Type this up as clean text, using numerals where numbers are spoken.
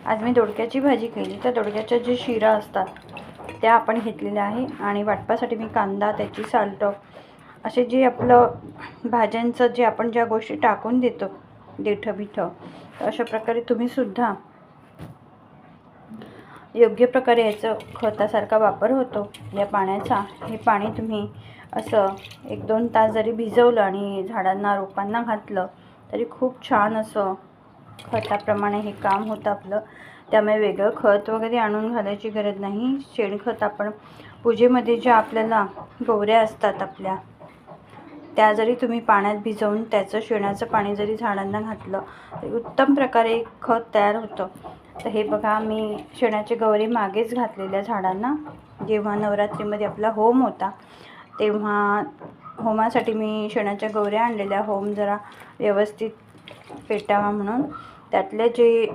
आज मी दोडक्याची भाजी केली, तर दोडक्याच्या जे शिरा असतात त्या आपण घेतलेल्या आहे आणि वाटपासाठी मी कांदा, त्याची साल्ट, असे जे आपलं भाज्यांचं जे आपण ज्या गोष्टी टाकून देतो देठं बिठं, अशा प्रकारे तुम्हीसुद्धा योग्य प्रकारे याचं खतासारखा वापर होतो या पाण्याचा. हे पाणी तुम्ही असं 1-2 तास जरी भिजवलं आणि झाडांना रोपांना घातलं तरी खूप छान असं खताप्रमाणे हे काम होतं आपलं. त्यामुळे वेगळं खत वगैरे आणून घालायची गरज नाही. शेणखत आपण पूजेमध्ये ज्या आपल्याला गौऱ्या असतात आपल्या, त्या जरी तुम्ही पाण्यात भिजवून त्याचं शेणाचं पाणी जरी झाडांना घातलं तरी उत्तम प्रकारे खत तयार होतं. तर हे बघा, मी शेणाची गौरी मागेच घातलेल्या झाडांना. जेव्हा नवरात्रीमध्ये आपला होम होता तेव्हा होमासाठी मी शेणाच्या गौऱ्या आणलेल्या, होम जरा व्यवस्थित पेटावा म्हणून. त्यातले जे